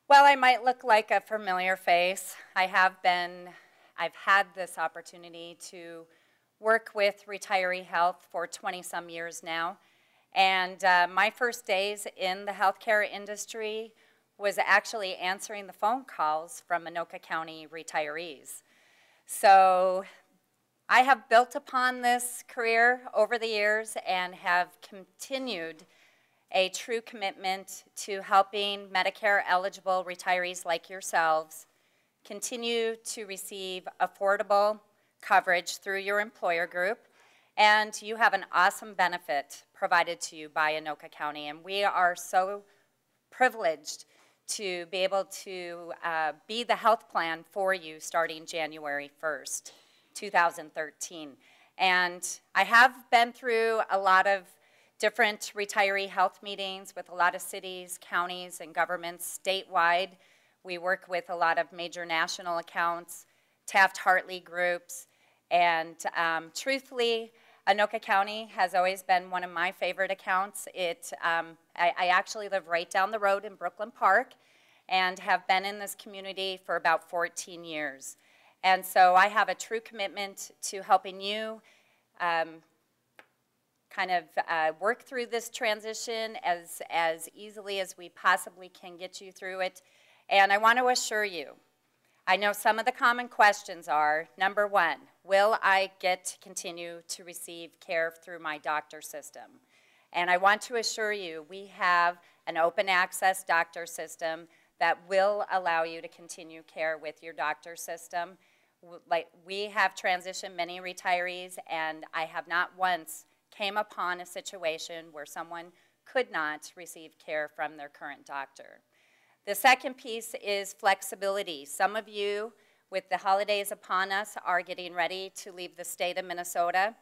Well, I might look like a familiar face. I've had this opportunity to work with retiree health for 20-some years now. And my first days in the healthcare industry was actually answering the phone calls from Anoka County retirees. So I have built upon this career over the years and have continued a true commitment to helping Medicare-eligible retirees like yourselves continue to receive affordable coverage through your employer group. And you have an awesome benefit provided to you by Anoka County. And we are so privileged to be able to be the health plan for you starting January 1st, 2013. And I have been through a lot of different retiree health meetings with a lot of cities, counties, and governments statewide. We work with a lot of major national accounts, Taft-Hartley groups, and truthfully, Anoka County has always been one of my favorite accounts. I actually live right down the road in Brooklyn Park and have been in this community for about 14 years. And so I have a true commitment to helping you work through this transition as easily as we possibly can get you through it. And I want to assure you, I know some of the common questions are, number one, will I get to continue to receive care through my doctor system? And I want to assure you, we have an open access doctor system that will allow you to continue care with your doctor system. We have transitioned many retirees, and I have not once came upon a situation where someone could not receive care from their current doctor. The second piece is flexibility. Some of you, with the holidays upon us, are getting ready to leave the state of Minnesota.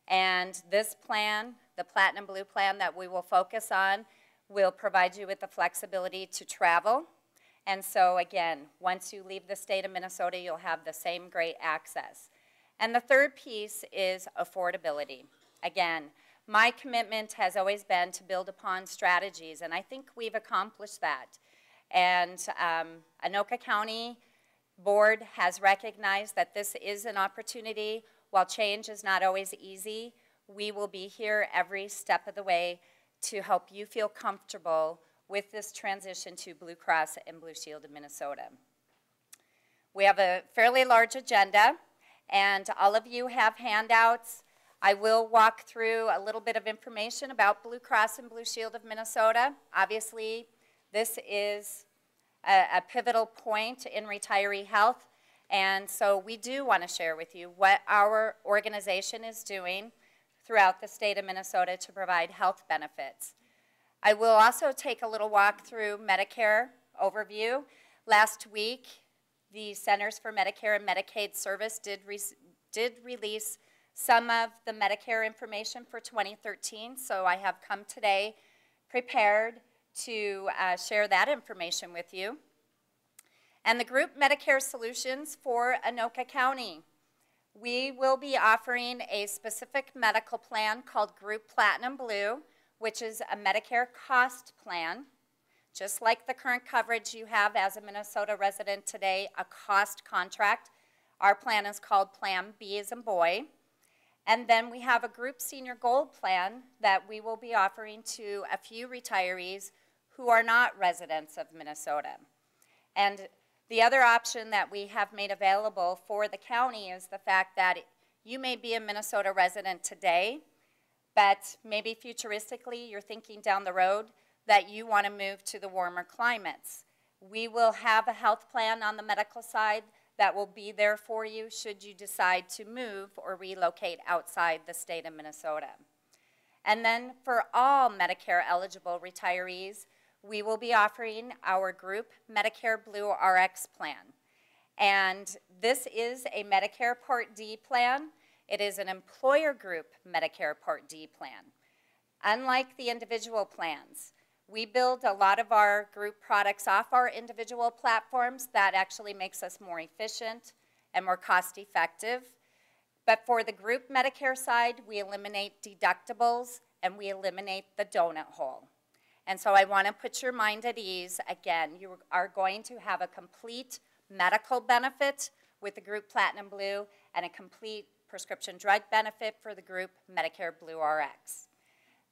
And this plan, the Platinum Blue plan that we will focus on, will provide you with the flexibility to travel. And so again, once you leave the state of Minnesota, you'll have the same great access. And the third piece is affordability. Again, my commitment has always been to build upon strategies, and I think we've accomplished that. And Anoka County Board has recognized that this is an opportunity. While change is not always easy, we will be here every step of the way to help you feel comfortable with this transition to Blue Cross and Blue Shield of Minnesota. We have a fairly large agenda, and all of you have handouts. I will walk through a little bit of information about Blue Cross and Blue Shield of Minnesota. Obviously, this is a pivotal point in retiree health, and so we do want to share with you what our organization is doing throughout the state of Minnesota to provide health benefits. I will also take a little walk through Medicare overview. Last week, the Centers for Medicare and Medicaid Service did release some of the Medicare information for 2013, so I have come today prepared to share that information with you. And the group Medicare solutions for Anoka County. We will be offering a specific medical plan called Group Platinum Blue, which is a Medicare cost plan. Just like the current coverage you have as a Minnesota resident today, a cost contract. Our plan is called Plan B as in boy. And then we have a Group Senior Gold plan that we will be offering to a few retirees who are not residents of Minnesota. And the other option that we have made available for the county is the fact that you may be a Minnesota resident today, but maybe futuristically you're thinking down the road that you want to move to the warmer climates. We will have a health plan on the medical side that will be there for you should you decide to move or relocate outside the state of Minnesota. And then for all Medicare eligible retirees, we will be offering our group Medicare Blue RX plan. And this is a Medicare Part D plan. It is an employer group Medicare Part D plan. Unlike the individual plans, we build a lot of our group products off our individual platforms. That actually makes us more efficient and more cost effective. But for the group Medicare side, we eliminate deductibles and we eliminate the donut hole. And so I want to put your mind at ease. Again, you are going to have a complete medical benefit with the group Platinum Blue and a complete prescription drug benefit for the group Medicare Blue RX.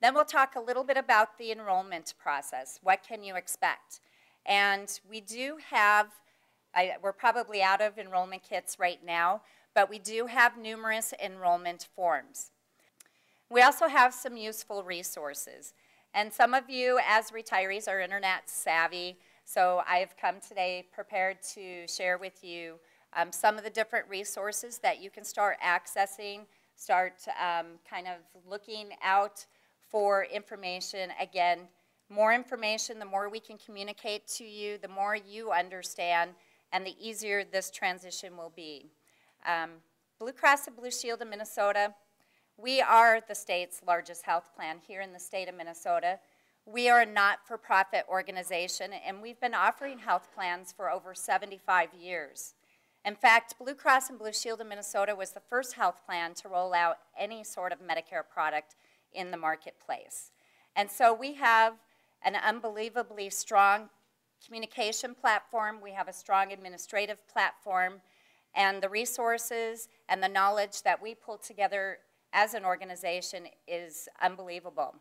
Then we'll talk a little bit about the enrollment process. What can you expect? And we do have, we're probably out of enrollment kits right now, but we do have numerous enrollment forms. We also have some useful resources. And some of you as retirees are internet savvy, so I've come today prepared to share with you some of the different resources that you can start accessing, start kind of looking out for information. Again, more information, the more we can communicate to you, the more you understand, and the easier this transition will be. Blue Cross and Blue Shield of Minnesota, we are the state's largest health plan here in the state of Minnesota. We are a not-for-profit organization, and we've been offering health plans for over 75 years. In fact, Blue Cross and Blue Shield of Minnesota was the first health plan to roll out any sort of Medicare product in the marketplace. And so we have an unbelievably strong communication platform. We have a strong administrative platform, and the resources and the knowledge that we pull together as an organization is unbelievable.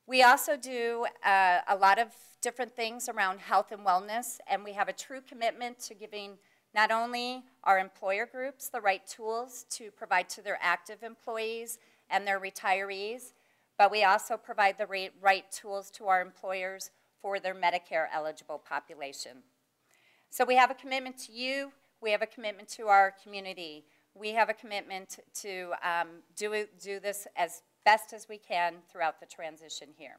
We also do a lot of different things around health and wellness, and we have a true commitment to giving not only our employer groups the right tools to provide to their active employees and their retirees, but we also provide the right tools to our employers for their Medicare eligible population. So we have a commitment to you, we have a commitment to our community, we have a commitment to do this as best as we can throughout the transition here.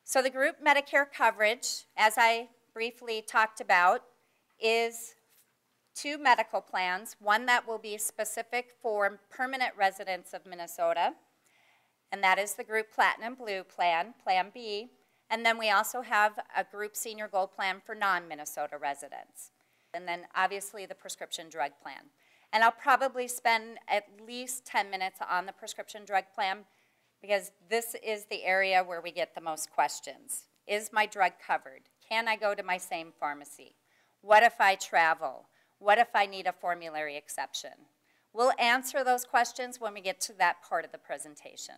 So the group Medicare coverage, as I briefly talked about, is 2 medical plans, one that will be specific for permanent residents of Minnesota, and that is the group Platinum Blue plan, Plan B, and then we also have a group Senior Gold plan for non-Minnesota residents, and then obviously the prescription drug plan. And I'll probably spend at least 10 minutes on the prescription drug plan because this is the area where we get the most questions. Is my drug covered? Can I go to my same pharmacy? What if I travel? What if I need a formulary exception? We'll answer those questions when we get to that part of the presentation.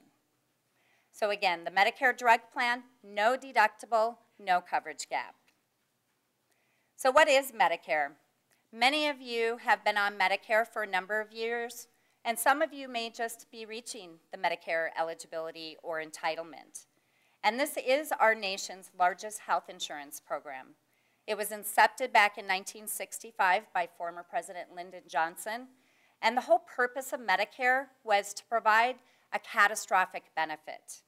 So again, the Medicare drug plan, no deductible, no coverage gap. So what is Medicare? Many of you have been on Medicare for a number of years, and some of you may just be reaching the Medicare eligibility or entitlement. And this is our nation's largest health insurance program. It was incepted back in 1965 by former President Lyndon Johnson, and the whole purpose of Medicare was to provide a catastrophic benefit.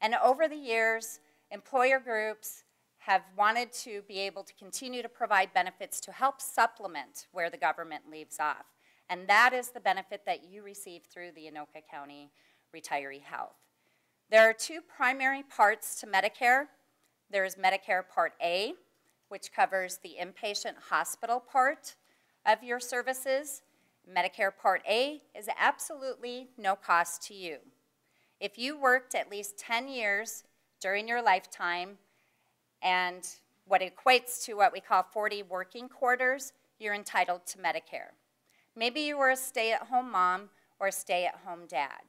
And over the years, employer groups have wanted to be able to continue to provide benefits to help supplement where the government leaves off. And that is the benefit that you receive through the Anoka County Retiree Health. There are 2 primary parts to Medicare. There is Medicare Part A, which covers the inpatient hospital part of your services. Medicare Part A is absolutely no cost to you. If you worked at least 10 years during your lifetime, and what equates to what we call 40 working quarters, you're entitled to Medicare. Maybe you were a stay-at-home mom or a stay-at-home dad.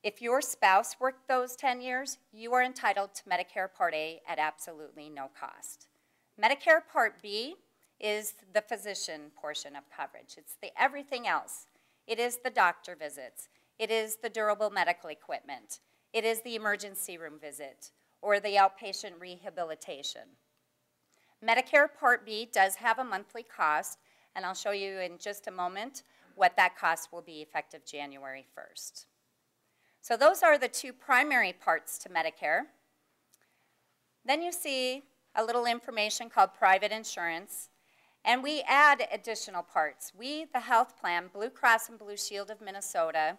If your spouse worked those 10 years, you are entitled to Medicare Part A at absolutely no cost. Medicare Part B is the physician portion of coverage. It's the everything else. It is the doctor visits. It is the durable medical equipment. It is the emergency room visit or the outpatient rehabilitation. Medicare Part B does have a monthly cost, and I'll show you in just a moment what that cost will be effective January 1st. So those are the 2 primary parts to Medicare. Then you see a little information called private insurance, and we add additional parts. We, the health plan, Blue Cross and Blue Shield of Minnesota,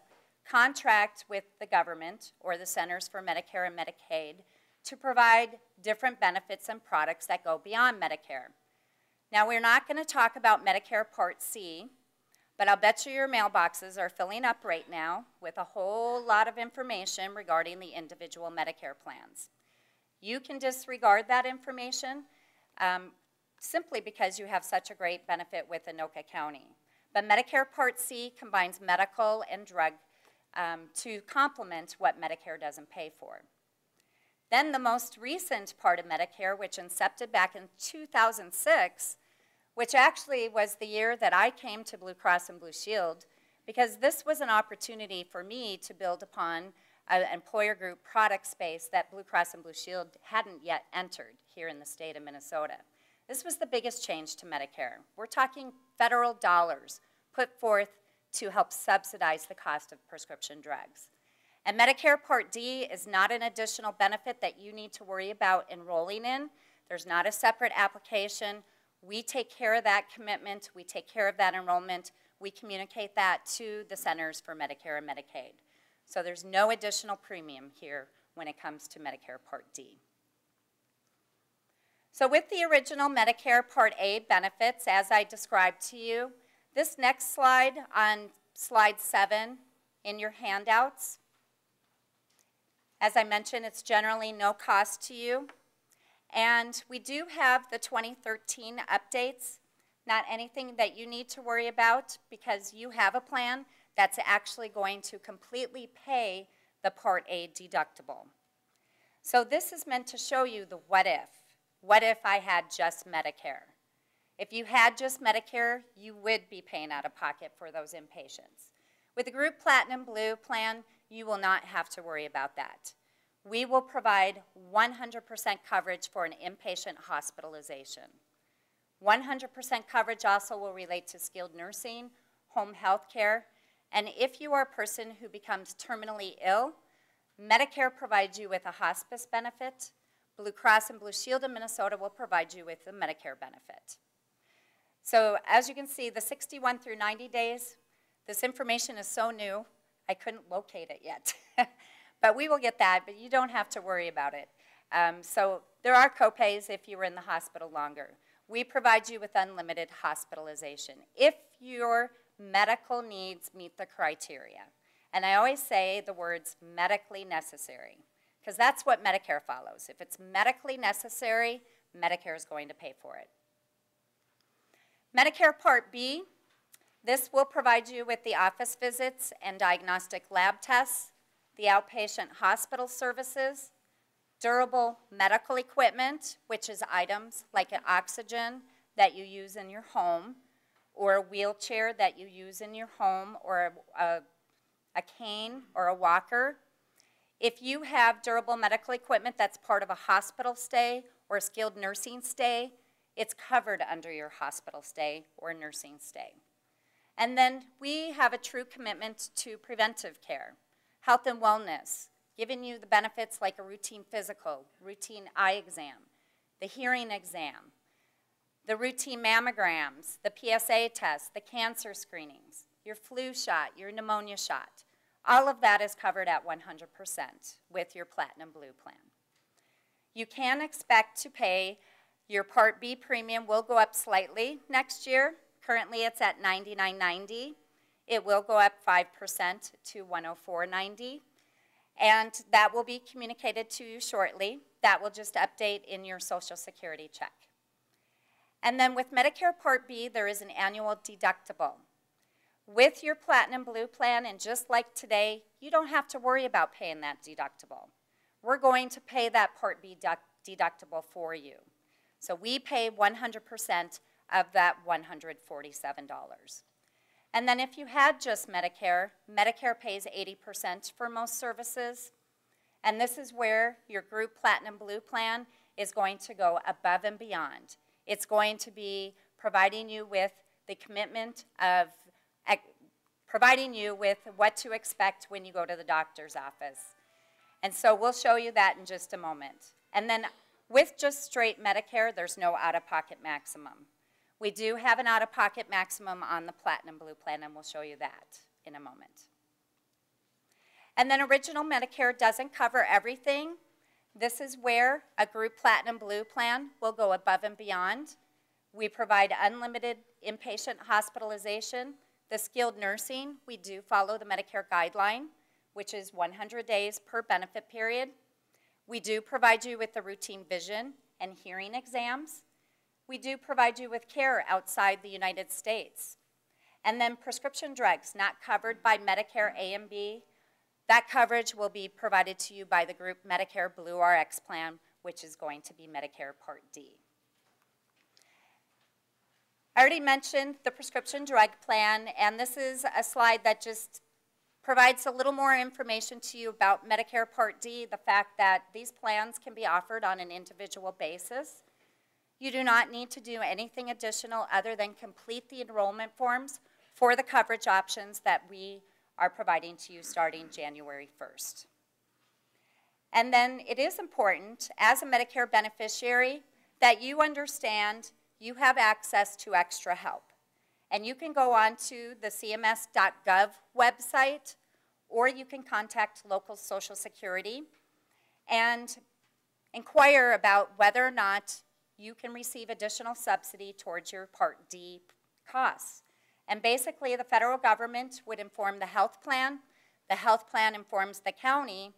contract with the government or the Centers for Medicare and Medicaid to provide different benefits and products that go beyond Medicare. Now, we're not going to talk about Medicare Part C, But I'll bet you your mailboxes are filling up right now with a whole lot of information regarding the individual Medicare plans. You can disregard that information simply because you have such a great benefit with Anoka County. But Medicare Part C combines medical and drug to complement what Medicare doesn't pay for. Then the most recent part of Medicare, which incepted back in 2006, which actually was the year that I came to Blue Cross and Blue Shield, because this was an opportunity for me to build upon an employer group product space that Blue Cross and Blue Shield hadn't yet entered here in the state of Minnesota. This was the biggest change to Medicare. We're talking federal dollars put forth to help subsidize the cost of prescription drugs. And Medicare Part D is not an additional benefit that you need to worry about enrolling in. There's not a separate application. We take care of that commitment. We take care of that enrollment. We communicate that to the Centers for Medicare and Medicaid. So there's no additional premium here when it comes to Medicare Part D. So with the original Medicare Part A benefits, as I described to you, this next slide on slide 7 in your handouts, as I mentioned, it's generally no cost to you. And we do have the 2013 updates, not anything that you need to worry about because you have a plan that's actually going to completely pay the Part A deductible. So this is meant to show you the what if. What if I had just Medicare? If you had just Medicare, you would be paying out of pocket for those inpatients. With the Group Platinum Blue plan, you will not have to worry about that. We will provide 100% coverage for an inpatient hospitalization. 100% coverage also will relate to skilled nursing, home health care, and if you are a person who becomes terminally ill, Medicare provides you with a hospice benefit. Blue Cross and Blue Shield of Minnesota will provide you with a Medicare benefit. So as you can see, the 61 through 90 days, this information is so new, I couldn't locate it yet. But we will get that, but you don't have to worry about it. So there are copays if you were in the hospital longer. We provide you with unlimited hospitalization if your medical needs meet the criteria. And I always say the words medically necessary, because that's what Medicare follows. If it's medically necessary, Medicare is going to pay for it. Medicare Part B, this will provide you with the office visits and diagnostic lab tests, the outpatient hospital services, durable medical equipment, which is items like an oxygen that you use in your home, or a wheelchair that you use in your home, or a cane or a walker. If you have durable medical equipment that's part of a hospital stay or a skilled nursing stay, it's covered under your hospital stay or nursing stay. And then we have a true commitment to preventive care, health and wellness, giving you the benefits like a routine physical, routine eye exam, the hearing exam, the routine mammograms, the PSA test, the cancer screenings, your flu shot, your pneumonia shot. All of that is covered at 100% with your Platinum Blue plan. You can expect to pay your Part B premium will go up slightly next year. Currently it's at $99.90. It will go up 5% to $104.90. And that will be communicated to you shortly. That will just update in your Social Security check. And then with Medicare Part B, there is an annual deductible. With your Platinum Blue plan, and just like today, you don't have to worry about paying that deductible. We're going to pay that Part B deductible for you. So we pay 100% of that $147. And then if you had just Medicare, Medicare pays 80% for most services. And this is where your Group Platinum Blue plan is going to go above and beyond. It's going to be providing you with the commitment of providing you with what to expect when you go to the doctor's office. And so we'll show you that in just a moment. And then with just straight Medicare, there's no out-of-pocket maximum. We do have an out-of-pocket maximum on the Platinum Blue plan, and we'll show you that in a moment. And then original Medicare doesn't cover everything. This is where a Group Platinum Blue plan will go above and beyond. We provide unlimited inpatient hospitalization, The skilled nursing, we do follow the Medicare guideline, which is 100 days per benefit period. We do provide you with the routine vision and hearing exams. We do provide you with care outside the United States. And then prescription drugs not covered by Medicare A and B, that coverage will be provided to you by the group Medicare Blue RX plan, which is going to be Medicare Part D. I already mentioned the prescription drug plan, and this is a slide that just provides a little more information to you about Medicare Part D, the fact that these plans can be offered on an individual basis. You do not need to do anything additional other than complete the enrollment forms for the coverage options that we are providing to you starting January 1st. And then it is important, as a Medicare beneficiary, that you understand you have access to extra help. And you can go on to the cms.gov website, or you can contact local Social Security and inquire about whether or not you can receive additional subsidy towards your Part D costs. And basically, the federal government would inform the health plan informs the county,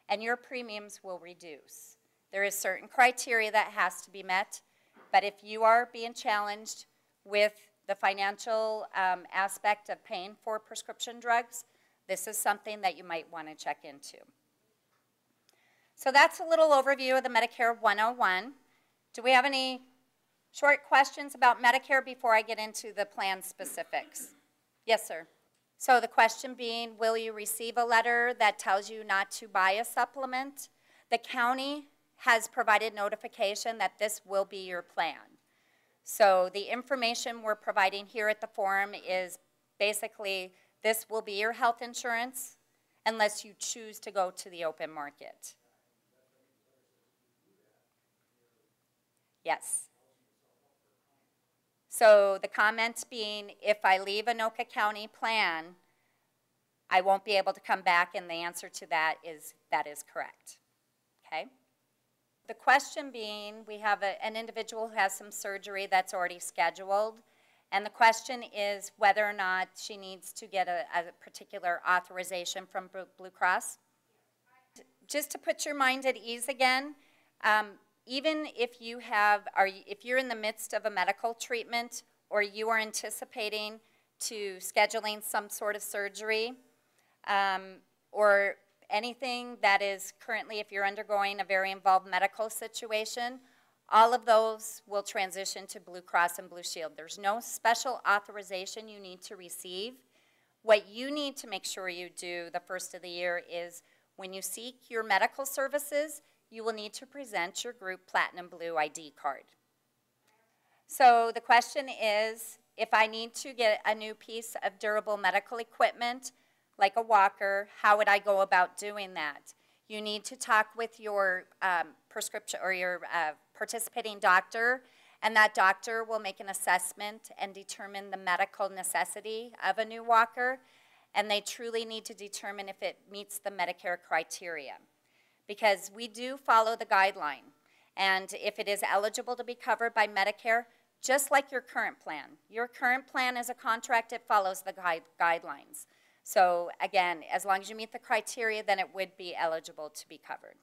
and your premiums will reduce. There is certain criteria that has to be met, but if you are being challenged with the financial aspect of paying for prescription drugs, this is something that you might want to check into. So that's a little overview of the Medicare 101. Do we have any short questions about Medicare before I get into the plan specifics? Yes, sir. So the question being, will you receive a letter that tells you not to buy a supplement? The county has provided notification that this will be your plan. So the information we're providing here at the forum is basically this will be your health insurance unless you choose to go to the open market. Yes. So the comment being, if I leave Anoka County plan, I won't be able to come back, and the answer to that is correct. Okay? The question being, we have an individual who has some surgery that's already scheduled, and the question is whether or not she needs to get a particular authorization from Blue Cross. Just to put your mind at ease again, even if if you're in the midst of a medical treatment or you are anticipating to scheduling some sort of surgery or anything that is currently, if you're undergoing a very involved medical situation, all of those will transition to Blue Cross and Blue Shield. There's no special authorization you need to receive. What you need to make sure you do the first of the year is when you seek your medical services, you will need to present your group Platinum Blue ID card. So the question is, if I need to get a new piece of durable medical equipment, like a walker, how would I go about doing that? You need to talk with your prescription or your participating doctor, and that doctor will make an assessment and determine the medical necessity of a new walker, and they truly need to determine if it meets the Medicare criteria. Because we do follow the guideline, and if it is eligible to be covered by Medicare, just like your current plan. Your current plan is a contract, it follows the guidelines. So again, as long as you meet the criteria, then it would be eligible to be covered.